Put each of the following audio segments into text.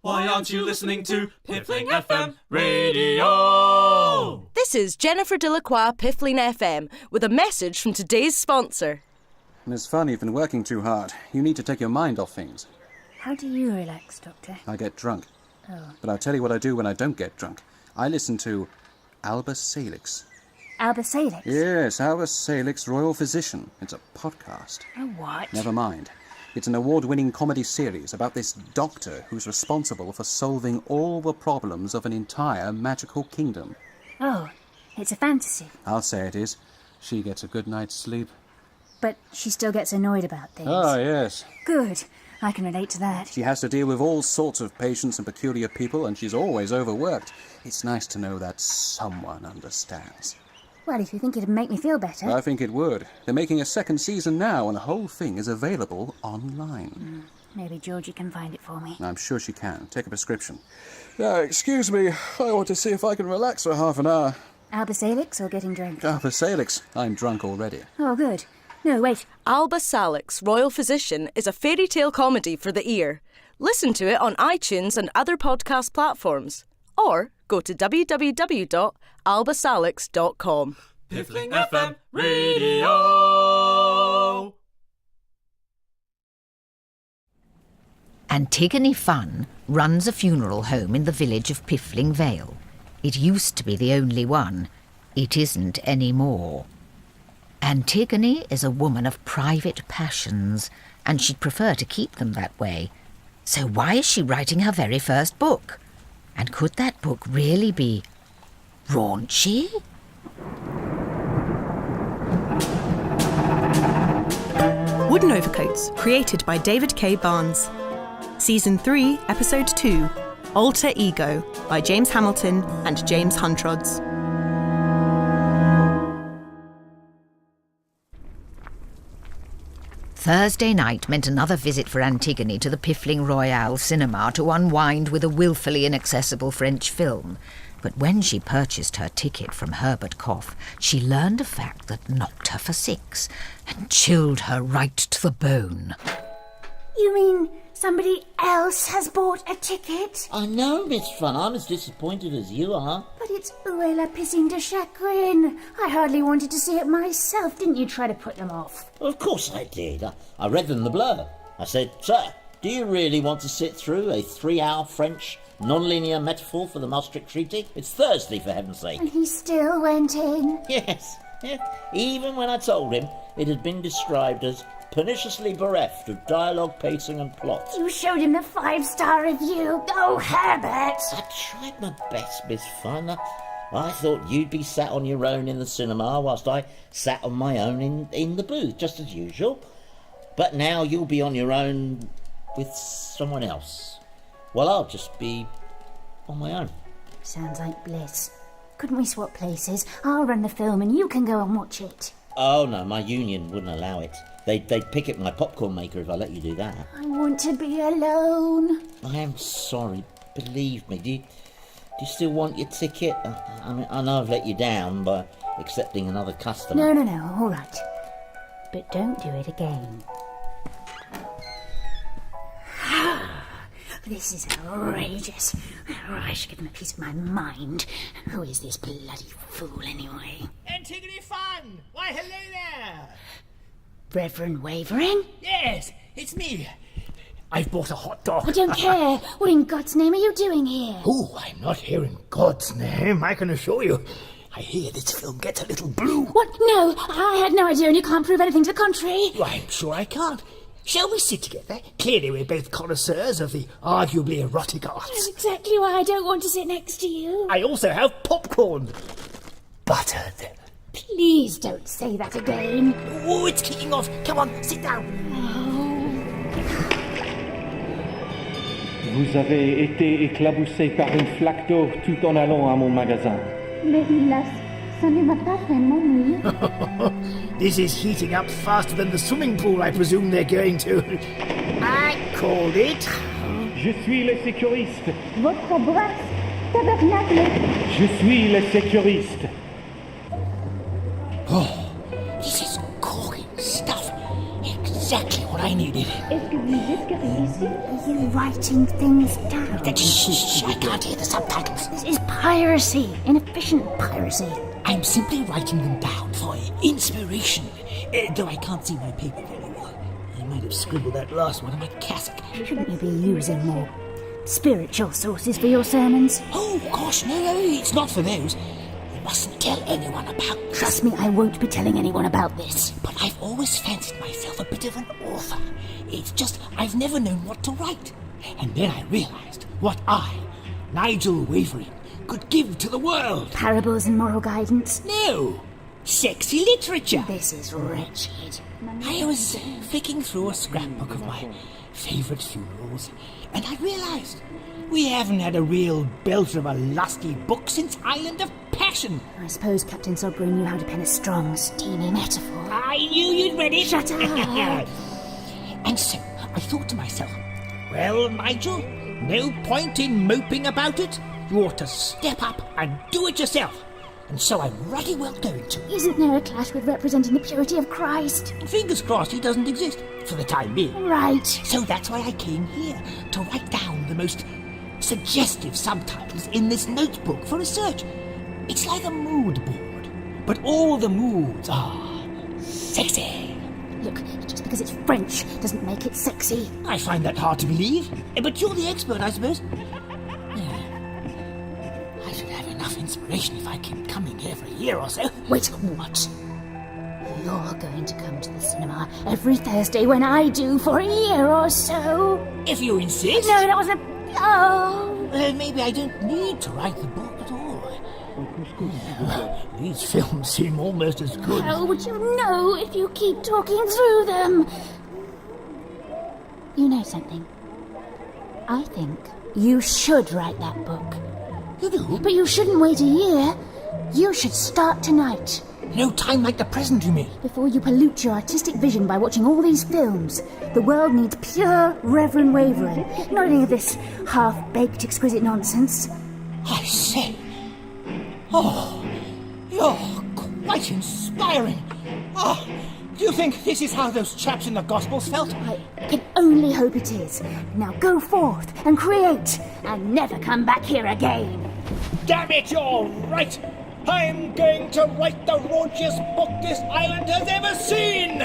Why aren't you listening to Piffling FM Radio? This is Jennifer Delacroix, Piffling FM, with a message from today's sponsor. Miss Funn, you've been working too hard. You need to take your mind off things. How do you relax, Doctor? I get drunk. Oh. But I'll tell you what I do when I don't get drunk. I listen to Alba Salix. Alba Salix? Yes, Alba Salix, Royal Physician. It's a podcast. A what? Never mind. It's an award-winning comedy series about this doctor who's responsible for solving all the problems of an entire magical kingdom. Oh, it's a fantasy. I'll say it is. She gets a good night's sleep. But she still gets annoyed about things. Oh, yes. Good. I can relate to that. She has to deal with all sorts of patients and peculiar people, and she's always overworked. It's nice to know that someone understands. Well, if you think it'd make me feel better... I think it would. They're making a second season now, and the whole thing is available online. Maybe Georgie can find it for me. I'm sure she can. Take a prescription. Excuse me. I want to see if I can relax for half an hour. Alba Salix or getting drunk? Alba Salix. I'm drunk already. Oh, good. No, wait. Alba Salix, Royal Physician, is a fairy tale comedy for the ear. Listen to it on iTunes and other podcast platforms. Or go to www.albasalix.com. Piffling FM Radio. Antigone Funn runs a funeral home in the village of Piffling Vale. It used to be the only one. It isn't anymore. Antigone is a woman of private passions, and she'd prefer to keep them that way. So why is she writing her very first book? And could that book really be raunchy? Wooden Overcoats, created by David K. Barnes. Season 3, Episode 2, Alter Ego, by James Hamilton and James Huntrods. Thursday night meant another visit for Antigone to the Piffling Royale cinema to unwind with a willfully inaccessible French film. But when she purchased her ticket from Herbert Cough, she learned a fact that knocked her for six and chilled her right to the bone. You mean somebody else has bought a ticket? I know, Miss Funn. I'm as disappointed as you are. But it's où la piscine de chagrin. I hardly wanted to see it myself. Didn't you try to put them off? Of course I did. I read them the blur. I said, "Sir, do you really want to sit through a 3-hour French non-linear metaphor for the Maastricht Treaty? It's Thursday, for heaven's sake." And he still went in? Yes. Even when I told him it had been described as perniciously bereft of dialogue, pacing and plot. You showed him the 5-star review. Oh, Herbert! I tried my best, Miss Funn. I thought you'd be sat on your own in the cinema whilst I sat on my own in the booth, just as usual. But now you'll be on your own with someone else. Well, I'll just be on my own. Sounds like bliss. Couldn't we swap places? I'll run the film and you can go and watch it. Oh, no, my union wouldn't allow it. They'd picket my popcorn maker if I let you do that. I want to be alone. I am sorry. Believe me. Do you still want your ticket? I mean, I know I've let you down by accepting another customer. No, all right. But don't do it again. This is outrageous. I should give him a piece of my mind. Who is this bloody fool, anyway? Antigone Funn! Why, hello there! Reverend Wavering? Yes, it's me. I've bought a hot dog. I don't care. What in God's name are you doing here? Oh, I'm not here in God's name, I can assure you. I hear this film gets a little blue. What? No, I had no idea and you can't prove anything to the contrary. Well, I'm sure I can't. Shall we sit together? Clearly we're both connoisseurs of the arguably erotic arts. That's exactly why I don't want to sit next to you. I also have popcorn. Buttered. Please don't say that again. Oh, it's kicking off. Come on, sit down. Vous avez été éclaboussé par une flaque d'eau tout en allant à mon magasin. Mais hélas, ça ne m'a pas vraiment mouillé. This is heating up faster than the swimming pool I presume they're going to. I called it. Je suis le sécuriste. Votre brasse, tabernacle. Je suis le sécuriste. Oh, this is corking stuff. Exactly what I need it. Are you writing things down? Shh, I can't hear the subtitles. This is piracy. Inefficient piracy. I'm simply writing them down for inspiration. Though I can't see my paper very well. I might have scribbled that last one on my cassock. Shouldn't you be using more spiritual sources for your sermons? Oh, gosh, no, it's not for those. You mustn't tell anyone about this. Trust me, I won't be telling anyone about this. But I've always fancied myself a bit of an author. It's just I've never known what to write. And then I realised what I, Nigel Wavering, could give to the world. Parables and moral guidance? No, sexy literature. This is wretched. I was flicking through a scrapbook of my favourite funerals, and I realised we haven't had a real belter of a lusty book since Island of Passion. I suppose Captain Sodbury knew how to pen a strong, steamy metaphor. I knew you'd read it. Shut up! And so I thought to myself, well, Nigel, no point in moping about it. You ought to step up and do it yourself. And so I'm ruddy well going to. Isn't there a clash with representing the purity of Christ? Fingers crossed he doesn't exist, for the time being. Right. So that's why I came here, to write down the most suggestive subtitles in this notebook for research. It's like a mood board, but all the moods are sexy. Look, just because it's French doesn't make it sexy. I find that hard to believe, but you're the expert, I suppose. I should have enough inspiration if I keep coming here for a year or so. Wait, what? You're going to come to the cinema every Thursday when I do for a year or so? If you insist. No, that wasn't... Oh! Maybe I don't need to write the book at all. These films seem almost as good. How would you know if you keep talking through them? You know something? I think you should write that book. You do? But you shouldn't wait a year. You should start tonight. No time like the present, you mean? Before you pollute your artistic vision by watching all these films. The world needs pure Reverend Wavering, not any of this half-baked, exquisite nonsense. I say. Oh, you're quite inspiring. Oh, do you think this is how those chaps in the Gospels felt? I can only hope it is. Now go forth and create, and never come back here again. Damn it, you're right. I'm going to write the raunchiest book this island has ever seen.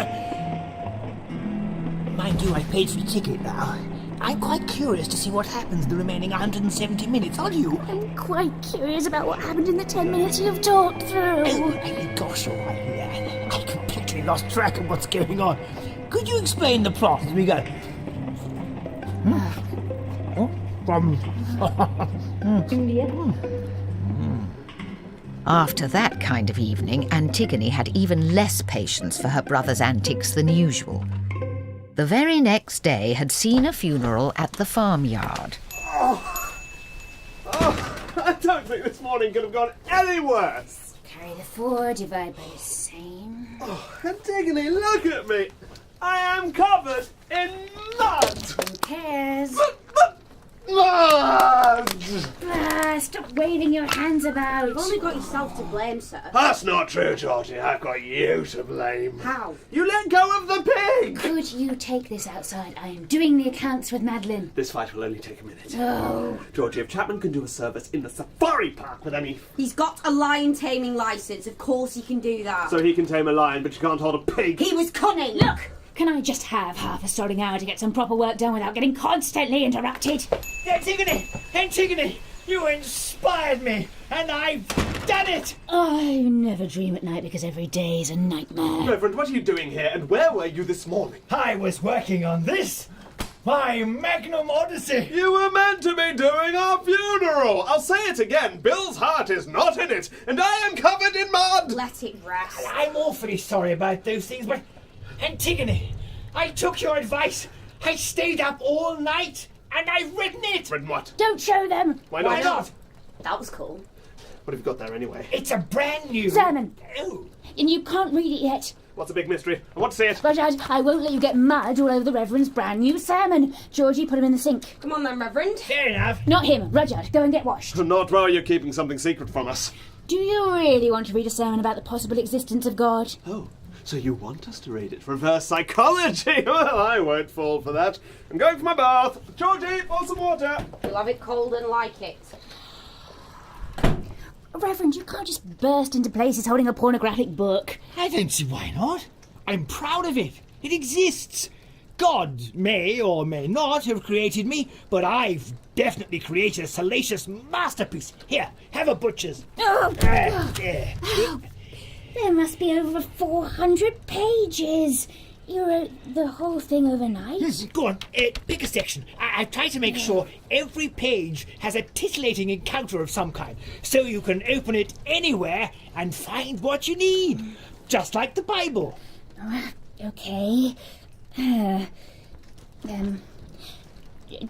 Mind you, I paid for the ticket now. I'm quite curious to see what happens the remaining 170 minutes, are you? I'm quite curious about what happened in the 10 minutes you've talked through. Oh, gosh, all right, yeah. I completely lost track of what's going on. Could you explain the plot as we go? After that kind of evening, Antigone had even less patience for her brother's antics than usual. The very next day had seen a funeral at the farmyard. I don't think this morning could have gone any worse. Carry the 4, divide by the same. Antigone, look at me. I am covered in mud. Who cares? Mud! Stop waving your hands about. You've only got yourself to blame, sir. That's not true, Georgie. I've got you to blame. How? You let go of the pig! Could you take this outside? I am doing the accounts with Madeleine. This fight will only take a minute. Oh. Georgie, if Chapman can do a service in the safari park with any... He's got a lion taming licence. Of course he can do that. So he can tame a lion, but you can't hold a pig. He was cunning. Look! Can I just have half a starting hour to get some proper work done without getting constantly interrupted? Antigone, you inspired me, and I've done it! I never dream at night because every day is a nightmare. Reverend, what are you doing here, and where were you this morning? I was working on this. My magnum odyssey. You were meant to be doing our funeral. I'll say it again. Bill's heart is not in it, and I am covered in mud. Let it rest. I'm awfully sorry about those things, but Antigone, I took your advice. I stayed up all night, and I've written it. Written what? Don't show them. Why not? Why not? That was cool. What have you got there anyway? It's a brand new... Sermon. Oh. And you can't read it yet. What's the big mystery? I want to see it. Rudyard, I won't let you get mud all over the Reverend's brand new sermon. Georgie, put him in the sink. Come on then, Reverend. Fair enough. Not him. Rudyard, go and get washed. Not while you're keeping something secret from us. Do you really want to read a sermon about the possible existence of God? Oh, So you want us to read it? Reverse psychology? Well, I won't fall for that. I'm going for my bath. Georgie, pour some water. You'll have it cold and like it. Reverend, you can't just burst into places holding a pornographic book. I don't see why not. I'm proud of it. It exists. God may or may not have created me, but I've definitely created a salacious masterpiece. Here, have a butcher's. There must be over 400 pages. You wrote the whole thing overnight? Yes, go on, pick a section. I try to make sure every page has a titillating encounter of some kind, so you can open it anywhere and find what you need, just like the Bible. Okay.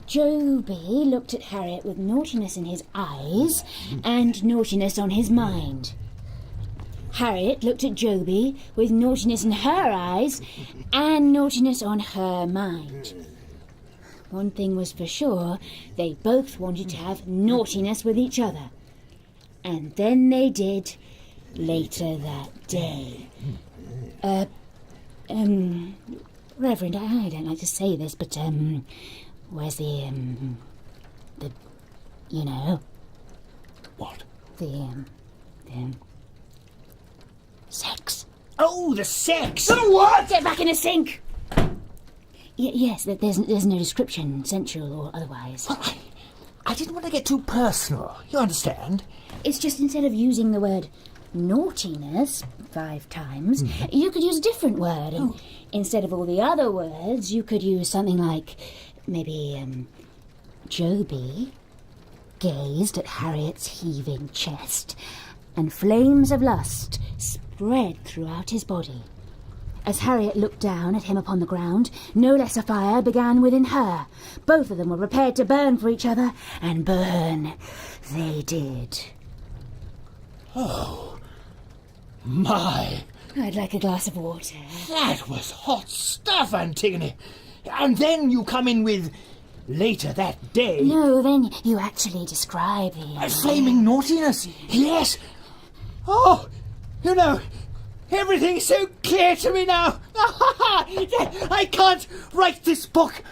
Joby looked at Harriet with naughtiness in his eyes and naughtiness on his mind. Harriet looked at Joby with naughtiness in her eyes and naughtiness on her mind. One thing was for sure, they both wanted to have naughtiness with each other. And then they did later that day. Reverend, I don't like to say this, but, where's the, you know... What? The sex. Oh, the sex! The what? Get back in the sink! Yes, there's no description, sensual or otherwise. Well, I didn't want to get too personal, you understand? It's just instead of using the word naughtiness 5 times, you could use a different word. And instead of all the other words, you could use something like, maybe, Joby gazed at Harriet's heaving chest, and flames of lust spread throughout his body. As Harriet looked down at him upon the ground, no less a fire began within her. Both of them were prepared to burn for each other, and burn they did. Oh, my. I'd like a glass of water. That was hot stuff, Antigone. And then you come in with later that day. No, then you actually describe the... Flaming naughtiness, yes. Oh, you know, everything's so clear to me now. I can't write this book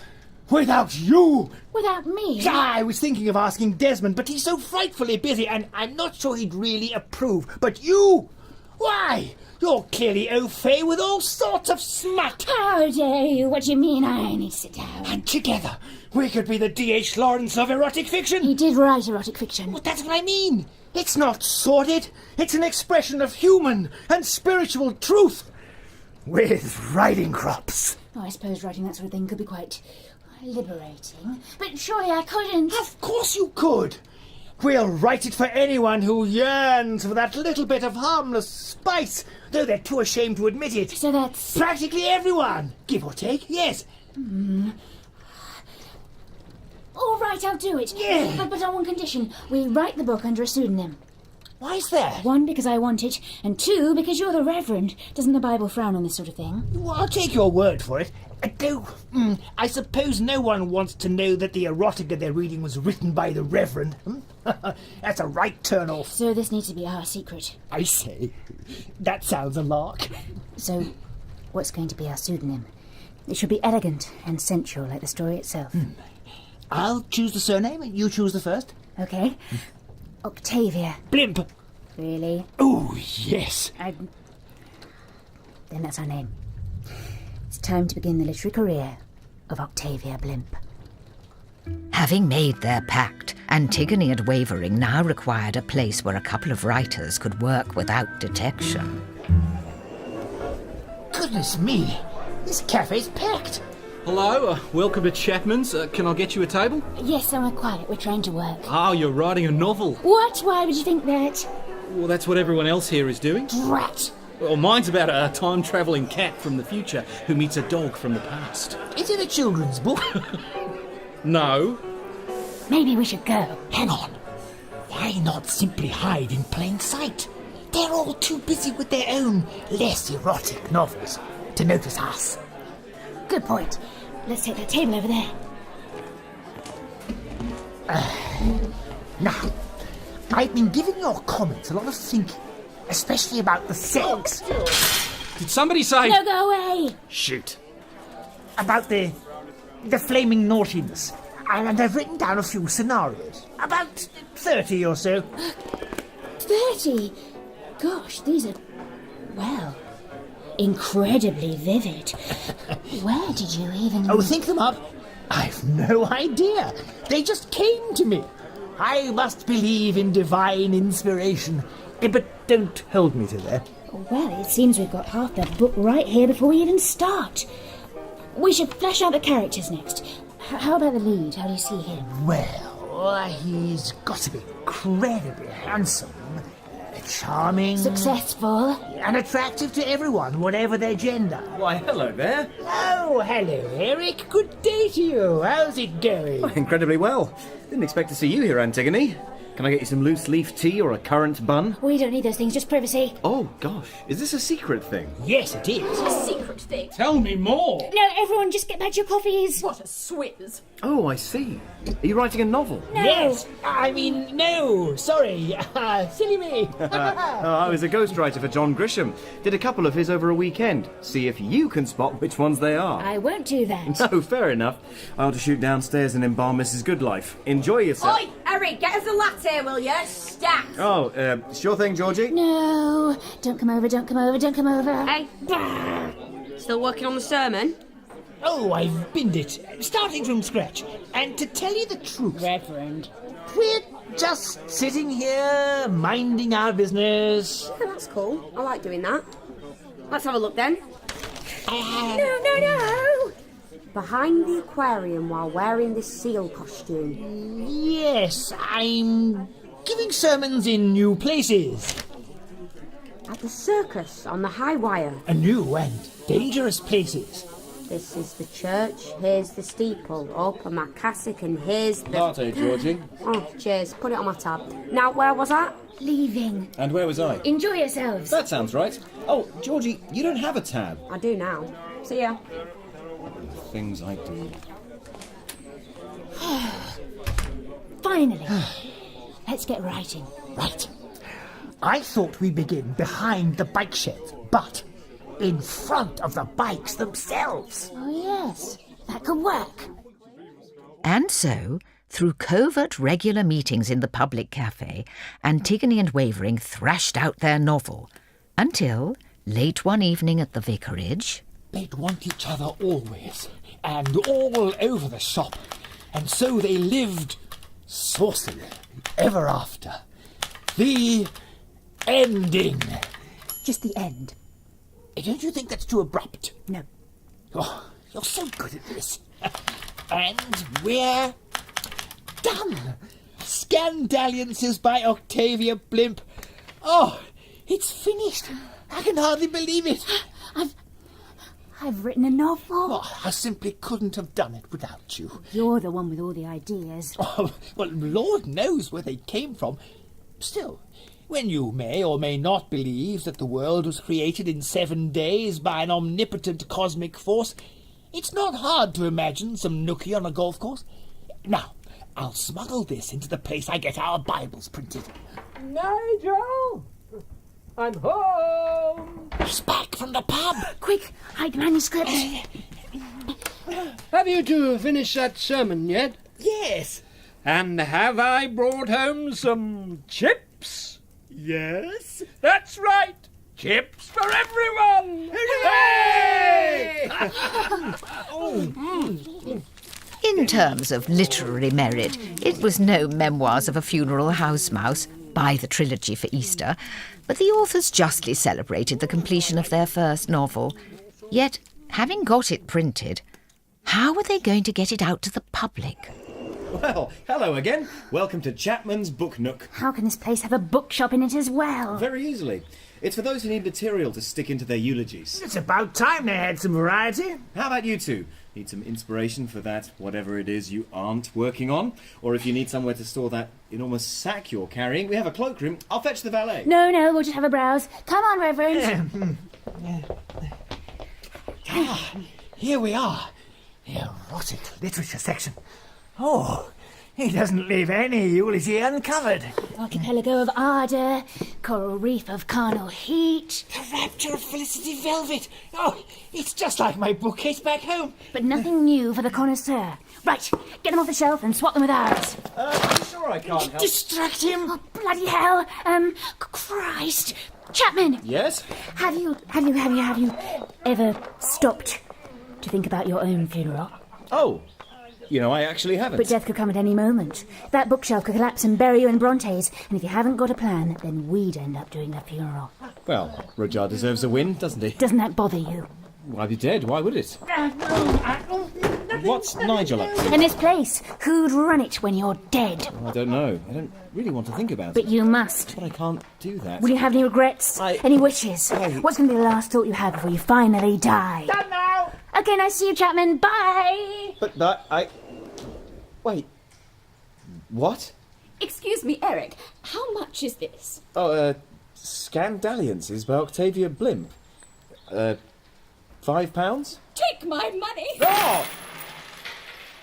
without you. Without me? I was thinking of asking Desmond, but he's so frightfully busy, and I'm not sure he'd really approve. But you, why? You're clearly au fait with all sorts of smut. How dare you? What do you mean? I need to sit down. And together, we could be the D.H. Lawrence of erotic fiction. He did write erotic fiction. Well, that's what I mean. It's not sordid. It's an expression of human and spiritual truth. With riding crops. Oh, I suppose writing that sort of thing could be quite liberating. But surely I couldn't. Of course you could. We'll write it for anyone who yearns for that little bit of harmless spice, though they're too ashamed to admit it. So that's... Practically everyone, give or take, yes. All right, I'll do it. Yeah. But on one condition. We write the book under a pseudonym. Why is that? 1, because I want it, and 2, because you're the Reverend. Doesn't the Bible frown on this sort of thing? Well, I'll take your word for it. Though, I suppose no one wants to know that the erotica they're reading was written by the Reverend. That's a right turn-off. So this needs to be our secret. I say, that sounds a lark. So, what's going to be our pseudonym? It should be elegant and sensual, like the story itself. I'll choose the surname, and you choose the first. Okay. Octavia. Blimp. Really? Oh, yes. Then that's our name. It's time to begin the literary career of Octavia Blimp. Having made their pact, Antigone and Wavering now required a place where a couple of writers could work without detection. Goodness me, this cafe's packed. Hello, welcome to Chapman's. Can I get you a table? Yes, somewhere quiet. We're trying to work. Oh, you're writing a novel. What? Why would you think that? Well, that's what everyone else here is doing. Drat! Well, mine's about a time-travelling cat from the future who meets a dog from the past. Is it a children's book? No. Maybe we should go. Hang on. Why not simply hide in plain sight? They're all too busy with their own less erotic novels to notice us. Good point. Let's take that table over there. Now, I've been giving your comments a lot of thinking, especially about the sex. Did somebody say... No, go away! Shoot. About the flaming naughtiness. And I've written down a few scenarios. About 30 or so. 30? Gosh, these are, well, incredibly vivid. Where did you even... Oh, think them up. I've no idea. They just came to me. I must believe in divine inspiration. But don't hold me to that. Well, it seems we've got half the book right here before we even start. We should flesh out the characters next. How about the lead? How do you see him? Well, he's got to be incredibly handsome, charming... Successful. And attractive to everyone, whatever their gender. Why, hello there. Oh, hello, Eric. Good day to you. How's it going? Oh, incredibly well. Didn't expect to see you here, Antigone. Can I get you some loose leaf tea or a currant bun? We don't need those things, just privacy. Oh, gosh. Is this a secret thing? Yes, it is. A secret thing. Tell me more. No, everyone, just get back to your coffees. What a swizz. Oh, I see. Are you writing a novel? No. Yes. I mean, no. Sorry. Silly me. I was a ghostwriter for John Grisham. Did a couple of his over a weekend. See if you can spot which ones they are. I won't do that. No, fair enough. I'll just shoot downstairs and embalm Mrs. Goodlife. Enjoy yourself. Oi, Eric, get us a latte, will you? Stacked. Oh, sure thing, Georgie. No, don't come over, don't come over, don't come over. Hey. Still working on the sermon? Oh, I've binned it. Starting from scratch. And to tell you the truth... Reverend. We're just sitting here, minding our business. Yeah, that's cool. I like doing that. Let's have a look then. No. Behind the aquarium while wearing this seal costume. Yes, I'm giving sermons in new places. At the circus on the high wire. A new and dangerous places. This is the church, here's the steeple, up on my cassock, and here's the... Latte, Georgie. Oh, cheers. Put it on my tab. Now, where was I? Leaving. And where was I? Enjoy yourselves. That sounds right. Oh, Georgie, you don't have a tab. I do now. See ya. Things I do. Finally. Let's get writing. Right. I thought we'd begin behind the bike sheds, but in front of the bikes themselves. Oh, yes. That could work. And so, through covert regular meetings in the public cafe, Antigone and Wavering thrashed out their novel, until, late one evening at the vicarage... They'd want each other always, and all over the shop, and so they lived saucily ever after. The ending. Just the end. Don't you think that's too abrupt? No. Oh, you're so good at this. And we're done. Scandalliances by Octavia Blimp. Oh, it's finished. I can hardly believe it. I've written a novel. Oh, I simply couldn't have done it without you. You're the one with all the ideas. Oh, well, Lord knows where they came from. Still, when you may or may not believe that the world was created in 7 days by an omnipotent cosmic force, it's not hard to imagine some nookie on a golf course. Now, I'll smuggle this into the place I get our Bibles printed. Nigel! I'm home! He's back from the pub! Quick, hide the manuscript. Have you two finished that sermon yet? Yes. And have I brought home some chips? Yes? That's right! Chips for everyone! Hooray! In terms of literary merit, it was no Memoirs of a Funeral House Mouse, by the trilogy for Easter, but the authors justly celebrated the completion of their first novel. Yet, having got it printed, how were they going to get it out to the public? Well, hello again. Welcome to Chapman's Book Nook. How can this place have a bookshop in it as well? Very easily. It's for those who need material to stick into their eulogies. It's about time they had some variety. How about you two? Need some inspiration for that, whatever it is you aren't working on? Or if you need somewhere to store that enormous sack you're carrying, we have a cloakroom. I'll fetch the valet. No, we'll just have a browse. Come on, Reverend. Here we are. The erotic literature section. Oh, He doesn't leave any eulogy uncovered. Archipelago of ardour, coral reef of carnal heat. The rapture of Felicity Velvet. Oh, it's just like my bookcase back home. But nothing new for the connoisseur. Right, get them off the shelf and swap them with ours. I'm sure I can't help. Distract him. Oh, bloody hell. Christ. Chapman. Yes? Have you ever stopped to think about your own funeral? Oh, I actually haven't. But death could come at any moment. That bookshelf could collapse and bury you in Brontes, and if you haven't got a plan, then we'd end up doing the funeral. Well, Rudyard deserves a win, doesn't he? Doesn't that bother you? Why be dead? Why would it? What's Nigel up to? In this place, who'd run it when you're dead? I don't know. I don't really want to think about it. But you must. But I can't do that. Will you have any regrets? Any wishes? What's going to be the last thought you have before you finally die? Done now! Okay, nice to see you, Chapman. Bye! But Wait. What? Excuse me, Eric. How much is this? Oh, Scandalliances by Octavia Blimp. £5? Take my money! Oh!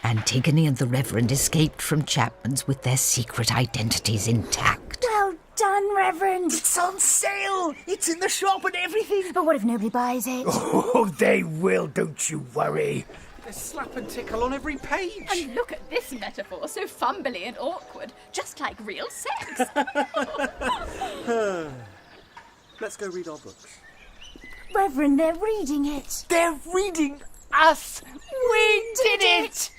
Antigone and the Reverend escaped from Chapman's with their secret identities intact. Well done, Reverend. It's on sale. It's in the shop and everything. But what if nobody buys it? Oh, they will, don't you worry. There's slap and tickle on every page. And look at this metaphor, so fumbly and awkward, just like real sex. Let's go read our books. Reverend, they're reading it. They're reading us. We did it.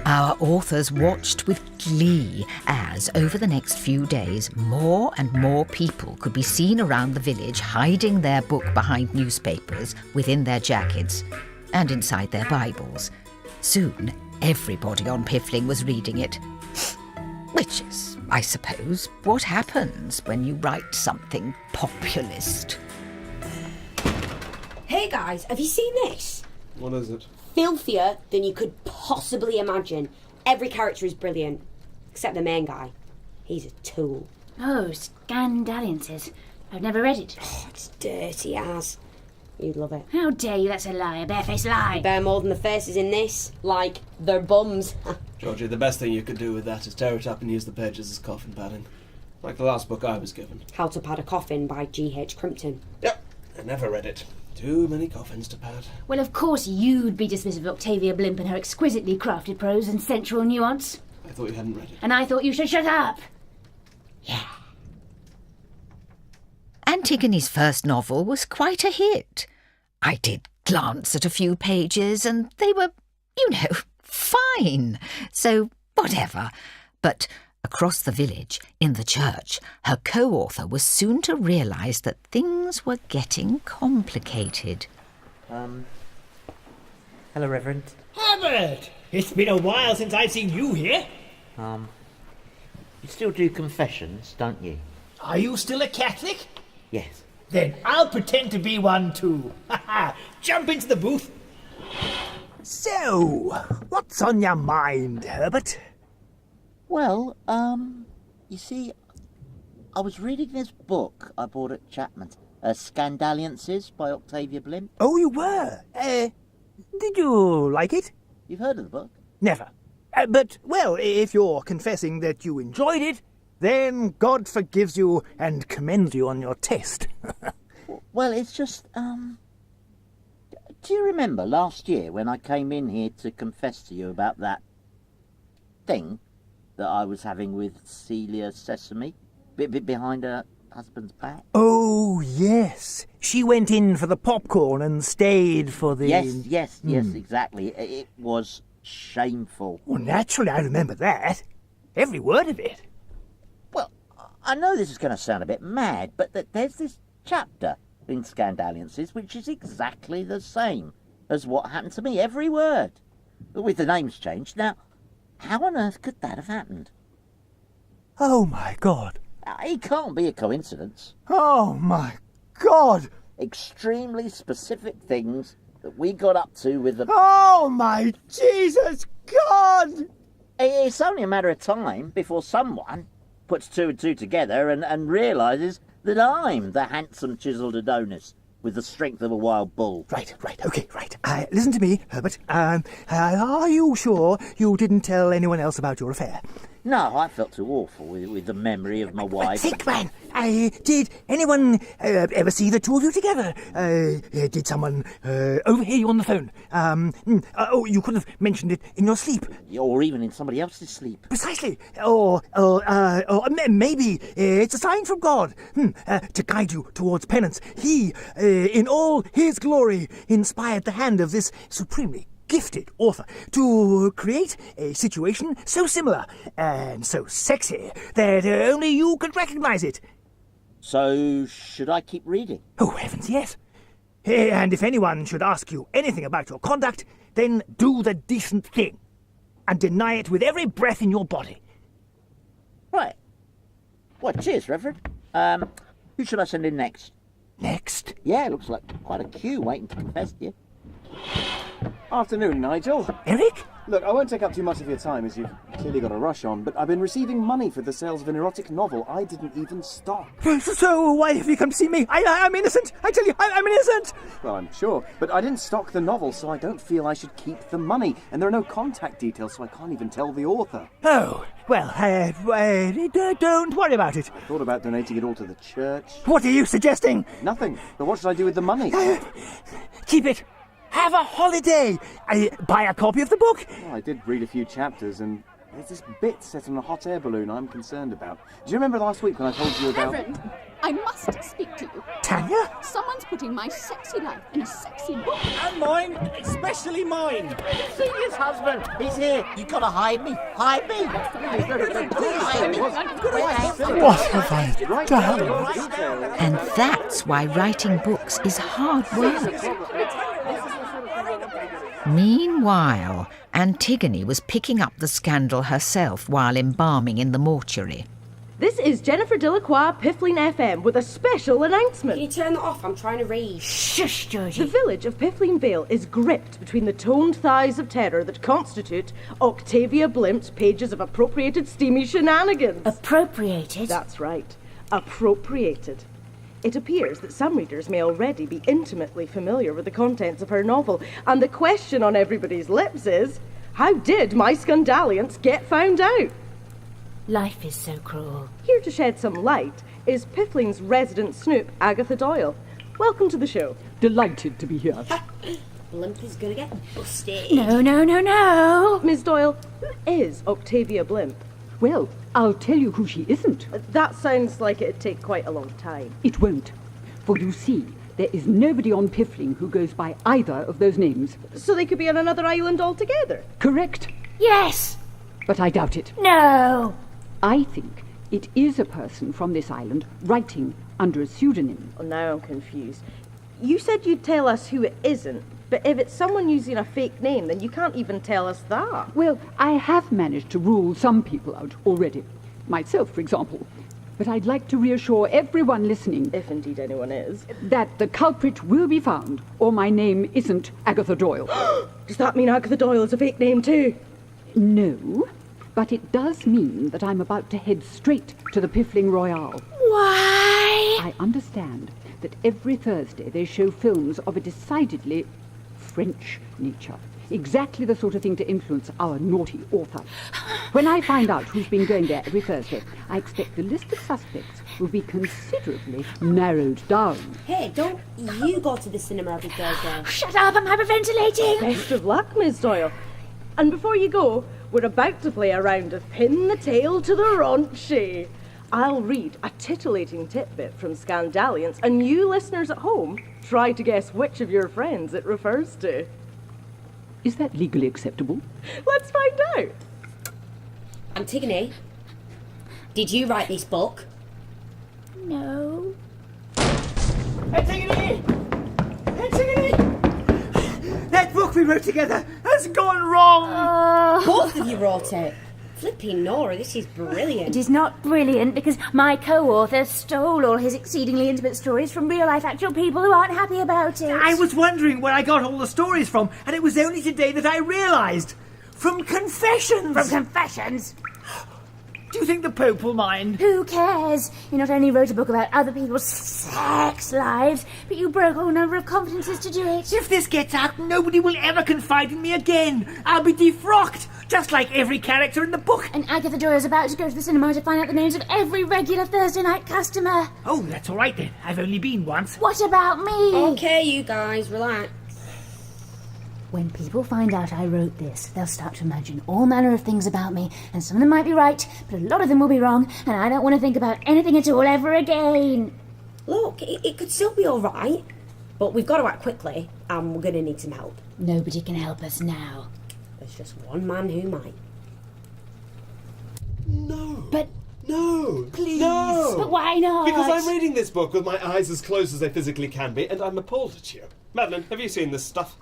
Our authors watched with glee as, over the next few days, more and more people could be seen around the village hiding their book behind newspapers, within their jackets, and inside their Bibles. Soon, everybody on Piffling was reading it. Which is, I suppose, what happens when you write something populist. Hey guys, have you seen this? What is it? Filthier than you could possibly imagine. Every character is brilliant, except the main guy. He's a tool. Oh, Scandalliances. I've never read it. Oh, it's dirty as. You'd love it. How dare you? That's a lie, a barefaced lie. You bear more than the faces in this. Like, they're bums. Georgie, the best thing you could do with that is tear it up and use the pages as coffin padding. Like the last book I was given. How to Pad a Coffin by G.H. Crimpton. Yep, I never read it. Too many coffins to pad. Well, of course you'd be dismissive of Octavia Blimp and her exquisitely crafted prose and sensual nuance. I thought you hadn't read it. And I thought you should shut up. Yeah. Antigone's first novel was quite a hit. I did glance at a few pages and they were, fine. So, whatever. But across the village, in the church, her co-author was soon to realise that things were getting complicated. Hello, Reverend. Herbert! It's been a while since I've seen you here. You still do confessions, don't you? Are you still a Catholic? Yes. Then I'll pretend to be one too. Jump into the booth. So, what's on your mind, Herbert? Well, you see, I was reading this book I bought at Chapman's, Scandalliances by Octavia Blimp. Oh, you were? Did you like it? You've heard of the book? Never. But, well, if you're confessing that you enjoyed it, then God forgives you and commends you on your test. Well, it's just, do you remember last year when I came in here to confess to you about that thing that I was having with Celia Sesame, behind her husband's back? Oh, yes. She went in for the popcorn and stayed for the... Yes, exactly. It was shameful. Well, naturally, I remember that. Every word of it. Well, I know this is going to sound a bit mad, but there's this chapter in Scandalliances which is exactly the same as what happened to me, every word, with the names changed. Now, how on earth could that have happened? Oh, my God. It can't be a coincidence. Oh, my God. Extremely specific things that we got up to with the... Oh, my Jesus God! It's only a matter of time before someone puts two and two together and realises that I'm the handsome chiselled Adonis with the strength of a wild bull. Right, okay, right. Listen to me, Herbert. Are you sure you didn't tell anyone else about your affair? No, I felt too awful with the memory of my wife. Think, man. Did anyone ever see the two of you together? Did someone overhear you on the phone? You could have mentioned it in your sleep. Or even in somebody else's sleep. Precisely. Or maybe it's a sign from God to guide you towards penance. He, in all his glory, inspired the hand of this supremely gifted author to create a situation so similar and so sexy that only you could recognize it. So, should I keep reading? Oh, heavens, yes. And if anyone should ask you anything about your conduct, then do the decent thing and deny it with every breath in your body. Right. Well, cheers, Reverend. Who should I send in next? Next? Yeah, looks like quite a queue waiting to confess to you. Afternoon, Nigel. Eric? Look, I won't take up too much of your time as you've clearly got a rush on, but I've been receiving money for the sales of an erotic novel I didn't even stock. So why have you come to see me? I'm innocent. I tell you, I'm innocent. Well, I'm sure, but I didn't stock the novel, so I don't feel I should keep the money. And there are no contact details, so I can't even tell the author. Oh, well, don't worry about it. I thought about donating it all to the church. What are you suggesting? Nothing. But what should I do with the money? Keep it. Have a holiday. Buy a copy of the book. Well, I did read a few chapters, and there's this bit set on a hot air balloon I'm concerned about. Do you remember last week when I told you about... Reverend, I must speak to you. Tanya? Someone's putting my sexy life in a sexy book. And mine, especially mine. See his husband. He's here. You gotta hide me. Hide me. What have I done? And that's why writing books is hard work. Meanwhile, Antigone was picking up the scandal herself while embalming in the mortuary. This is Jennifer Delacroix, Piffling FM, with a special announcement. Can you turn that off? I'm trying to read. Shush, Georgie. The village of Piffling Vale is gripped between the toned thighs of terror that constitute Octavia Blimp's pages of appropriated steamy shenanigans. Appropriated? That's right. Appropriated. It appears that some readers may already be intimately familiar with the contents of her novel, and the question on everybody's lips is, how did my scandalliance get found out? Life is so cruel. Here to shed some light is Piffling's resident snoop, Agatha Doyle. Welcome to the show. Delighted to be here. Blimp is gonna get busted. No. Miss Doyle, who is Octavia Blimp? Well, I'll tell you who she isn't. That sounds like it'd take quite a long time. It won't. For you see, there is nobody on Piffling who goes by either of those names. So they could be on another island altogether? Correct. Yes. But I doubt it. No. I think it is a person from this island writing under a pseudonym. Oh, now I'm confused. You said you'd tell us who it isn't, but if it's someone using a fake name, then you can't even tell us that. Well, I have managed to rule some people out already. Myself, for example. But I'd like to reassure everyone listening, if indeed anyone is, that the culprit will be found, or my name isn't Agatha Doyle. Does that mean Agatha Doyle is a fake name too? No, but it does mean that I'm about to head straight to the Piffling Royale. Why? I understand that every Thursday they show films of a decidedly French nature. Exactly the sort of thing to influence our naughty author. When I find out who's been going there every Thursday, I expect the list of suspects will be considerably narrowed down. Hey, don't you go to the cinema every Thursday? Shut up, I'm hyperventilating. Best of luck, Miss Doyle. And before you go, we're about to play a round of Pin the Tail to the Raunchy. I'll read a titillating tidbit from Scandalliance, and you listeners at home try to guess which of your friends it refers to. Is that legally acceptable? Let's find out. Antigone, did you write this book? No. Antigone! That book we wrote together has gone wrong! Both of you wrote it. Flipping Nora, this is brilliant. It is not brilliant because my co-author stole all his exceedingly intimate stories from real-life actual people who aren't happy about it. I was wondering where I got all the stories from, and it was only today that I realised. From confessions! From confessions? Do you think the Pope will mind? Who cares? You not only wrote a book about other people's sex lives, but you broke a whole number of confidences to do it. If this gets out, nobody will ever confide in me again. I'll be defrocked, just like every character in the book. And Agatha Doyle's about to go to the cinema to find out the names of every regular Thursday night customer. Oh, that's all right then. I've only been once. What about me? Okay, you guys, relax. When people find out I wrote this, they'll start to imagine all manner of things about me, and some of them might be right, but a lot of them will be wrong, and I don't want to think about anything at all ever again. Look, it could still be all right, but we've got to act quickly, and we're going to need some help. Nobody can help us now. There's just one man who might. No. But... No! Please! No! But why not? Because I'm reading this book with my eyes as closed as they physically can be, and I'm appalled at you. Madeleine, have you seen this stuff?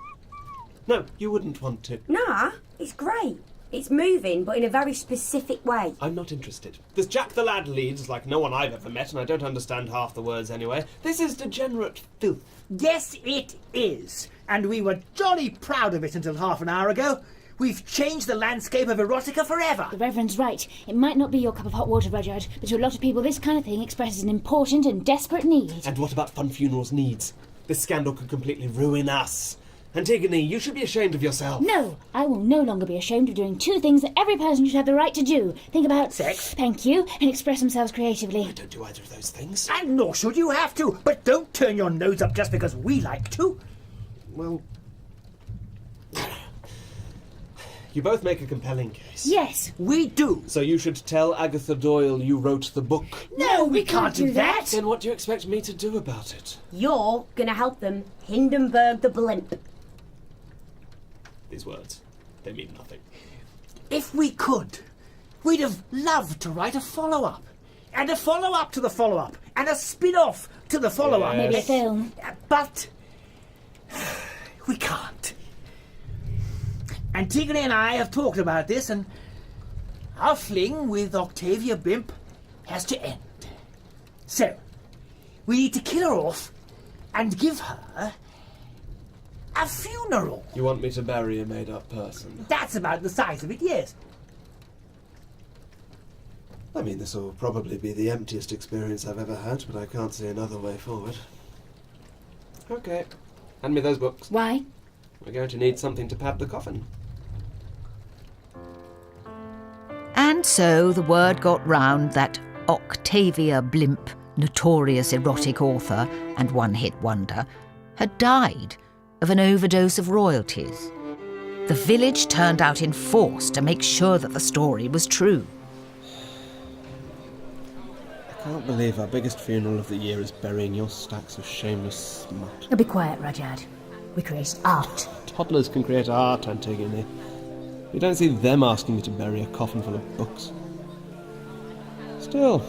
No, you wouldn't want to. Nah, it's great. It's moving, but in a very specific way. I'm not interested. This Jack the Lad leads like no one I've ever met, and I don't understand half the words anyway. This is degenerate filth. Yes, it is. And we were jolly proud of it until half an hour ago. We've changed the landscape of erotica forever. The Reverend's right. It might not be your cup of hot water, Rudyard, but to a lot of people this kind of thing expresses an important and desperate need. And what about Funn Funeral's needs? This scandal could completely ruin us. Antigone, you should be ashamed of yourself. No, I will no longer be ashamed of doing two things that every person should have the right to do. Think about sex, thank you, and express themselves creatively. I don't do either of those things. And nor should you have to. But don't turn your nose up just because we like to. Well, you both make a compelling case. Yes, we do. So you should tell Agatha Doyle you wrote the book. No, we can't do that. Then what do you expect me to do about it? You're gonna help them Hindenburg the blimp. These words, they mean nothing. If we could, we'd have loved to write a follow-up. And a follow-up to the follow-up. And a spin-off to the follow-up. Yes. Maybe a film. But we can't. Antigone and I have talked about this, and our fling with Octavia Blimp has to end. So, we need to kill her off and give her a funeral. You want me to bury a made-up person? That's about the size of it, yes. I mean, this will probably be the emptiest experience I've ever had, but I can't see another way forward. Okay, hand me those books. Why? We're going to need something to pad the coffin. And so the word got round that Octavia Blimp, notorious erotic author and one-hit wonder, had died of an overdose of royalties. The village turned out in force to make sure that the story was true. I can't believe our biggest funeral of the year is burying your stacks of shameless smut. Now be quiet, Rudyard. We create art. Toddlers can create art, Antigone. You don't see them asking me to bury a coffin full of books. Still,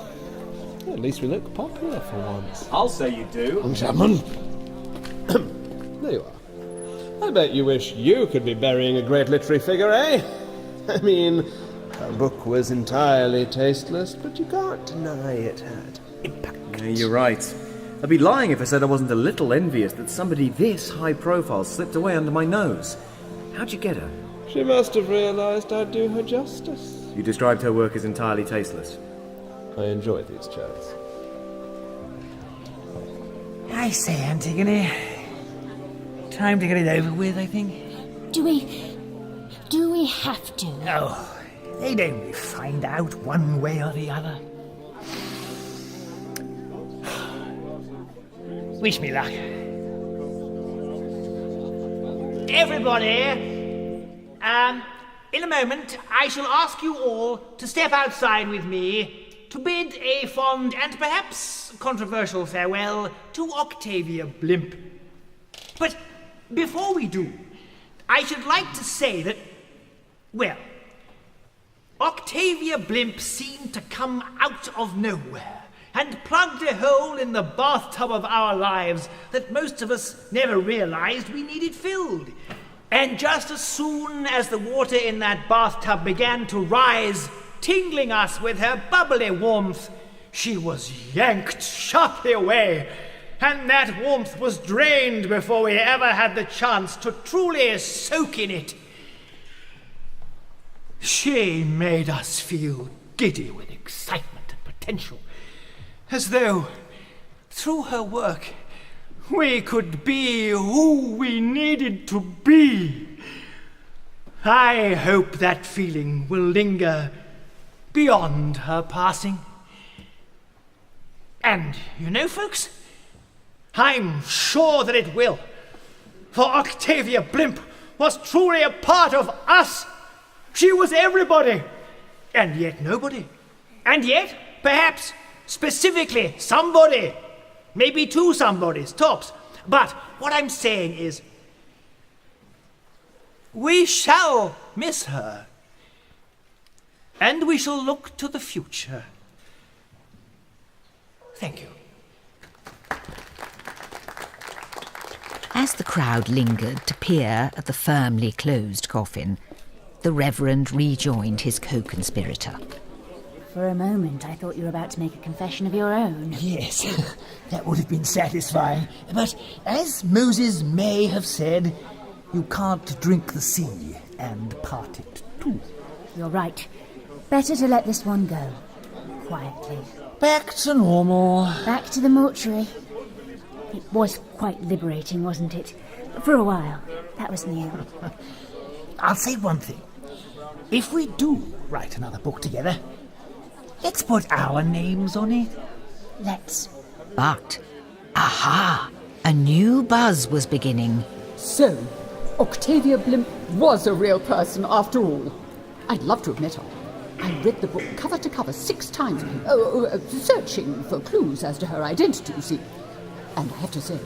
at least we look popular for once. I'll say you do. Chapman. There you are. I bet you wish you could be burying a great literary figure, eh? I mean, her book was entirely tasteless, but you can't deny it had impact. Yeah, you're right. I'd be lying if I said I wasn't a little envious that somebody this high profile slipped away under my nose. How'd you get her? She must have realised I'd do her justice. You described her work as entirely tasteless. I enjoy these chats. I say, Antigone, time to get it over with, I think. Do we have to? Oh, they'd only find out one way or the other. Wish me luck. Everybody, in a moment, I shall ask you all to step outside with me to bid a fond and perhaps controversial farewell to Octavia Blimp. But before we do, I should like to say that, well, Octavia Blimp seemed to come out of nowhere and plugged a hole in the bathtub of our lives that most of us never realized we needed filled. And just as soon as the water in that bathtub began to rise, tingling us with her bubbly warmth, she was yanked sharply away, and that warmth was drained before we ever had the chance to truly soak in it. She made us feel giddy with excitement and potential, as though, through her work, we could be who we needed to be. I hope that feeling will linger beyond her passing. And, you know, folks, I'm sure that it will. For Octavia Blimp was truly a part of us. She was everybody, and yet nobody. And yet, perhaps, specifically, somebody. Maybe two somebodies, tops. But what I'm saying is, we shall miss her. And we shall look to the future. Thank you. As the crowd lingered to peer at the firmly closed coffin, the Reverend rejoined his co-conspirator. For a moment, I thought you were about to make a confession of your own. Yes, that would have been satisfying. But as Moses may have said, you can't drink the sea and part it too. You're right. Better to let this one go. Quietly. Back to normal. Back to the mortuary. It was quite liberating, wasn't it? For a while. That was new. I'll say one thing. If we do write another book together, let's put our names on it. Let's. But, aha! A new buzz was beginning. So, Octavia Blimp was a real person after all. I'd love to have met her. I read the book cover to cover 6 times, searching for clues as to her identity, you see. And I have to say,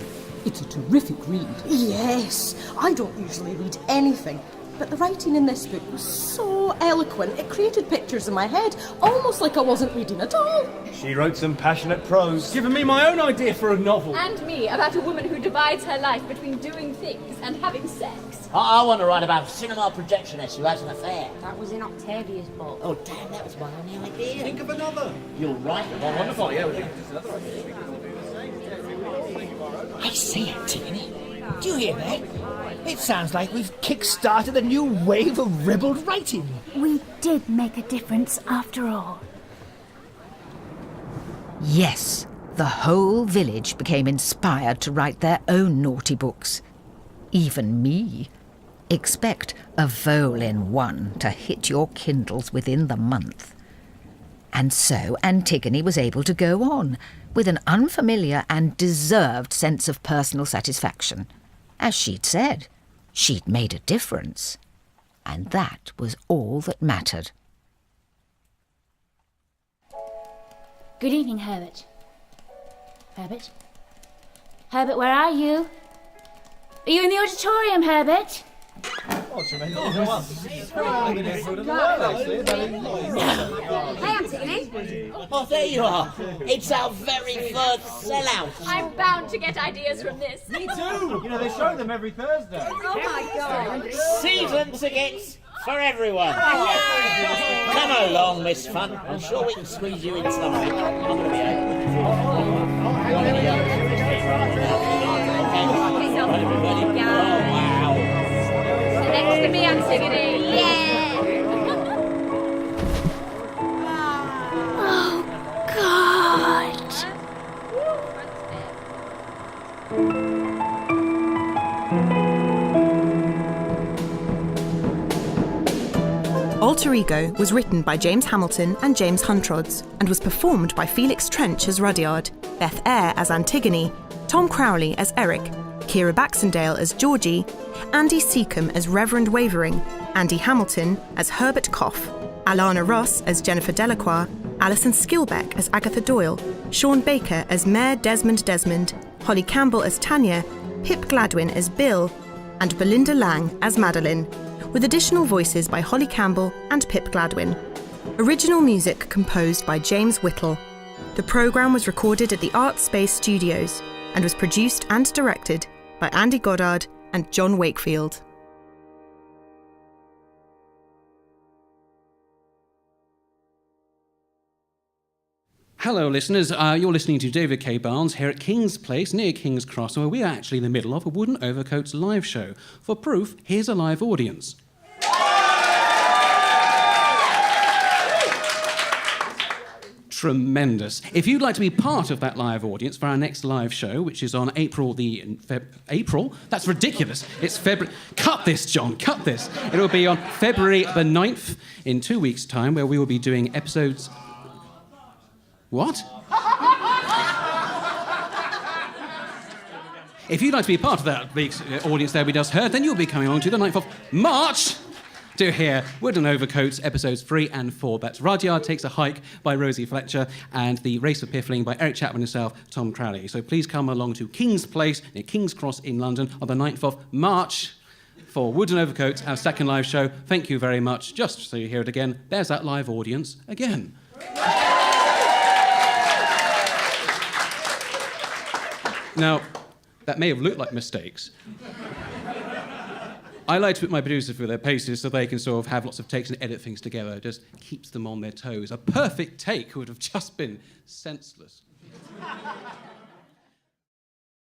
it's a terrific read. Yes, I don't usually read anything, but the writing in this book was so eloquent, it created pictures in my head, almost like I wasn't reading at all. She wrote some passionate prose. Giving me my own idea for a novel. And me, about a woman who divides her life between doing things and having sex. I want to write about a cinema projectionist who has an affair. That was in Octavia's book. Oh, damn, that was my only idea. Think of another. You'll write it. Oh, wonderful, yeah, we'll think of another idea. I say, Antigone, do you hear that? It sounds like we've kick-started a new wave of rebel writing. We did make a difference after all. Yes, the whole village became inspired to write their own naughty books. Even me. Expect a vole in one to hit your Kindles within the month. And so Antigone was able to go on, with an unfamiliar and deserved sense of personal satisfaction. As she'd said, she'd made a difference. And that was all that mattered. Good evening, Herbert. Herbert? Herbert, where are you? Are you in the auditorium, Herbert? Hey, Antigone. Oh, there you are. It's our very first sellout. I'm bound to get ideas from this. Me too. You know, they show them every Thursday. Oh my God. Season tickets for everyone. Come along, Miss Funn. I'm sure we can squeeze you in something. I'm going to be Yeah. Oh, wow. Next to me, Antigone. Yeah. Oh, God. Alter Ego was written by James Hamilton and James Huntrods and was performed by Felix Trench as Rudyard, Beth Eyre as Antigone, Tom Crowley as Eric, Ciara Baxendale as Georgie, Andy Secombe as Reverend Wavering, Andy Hamilton as Herbert Cough, Alana Ross as Jennifer Delacroix, Alison Skilbeck as Agatha Doyle, Sean Baker as Mayor Desmond, Holly Campbell as Tanya, Pip Gladwin as Bill, and Belinda Lang as Madeleine, with additional voices by Holly Campbell and Pip Gladwin. Original music composed by James Whittle. The programme was recorded at the Artspace Studios and was produced and directed by Andy Goddard and John Wakefield. Hello, listeners. You're listening to David K. Barnes here at King's Place, near King's Cross, where we are actually in the middle of a Wooden Overcoats live show. For proof, here's a live audience. tremendous. If you'd like to be part of that live audience for our next live show, which is on April? That's ridiculous. It's February. Cut this, John, cut this. It'll be on February the 9th in 2 weeks' time, where we will be doing episodes... What? If you'd like to be part of that week's audience there we just heard, then you'll be coming along to the 9th of March to hear Wooden Overcoats episodes 3 and 4. That's Rudyard Takes a Hike by Rosie Fletcher and The Race of Piffling by Eric Chapman himself, Tom Crowley. So please come along to King's Place near King's Cross in London on the 9th of March for Wooden Overcoats, our second live show. Thank you very much. Just so you hear it again, there's that live audience again. Now, that may have looked like mistakes. I like to put my producers through their paces so they can sort of have lots of takes and edit things together. It just keeps them on their toes. A perfect take would have just been senseless.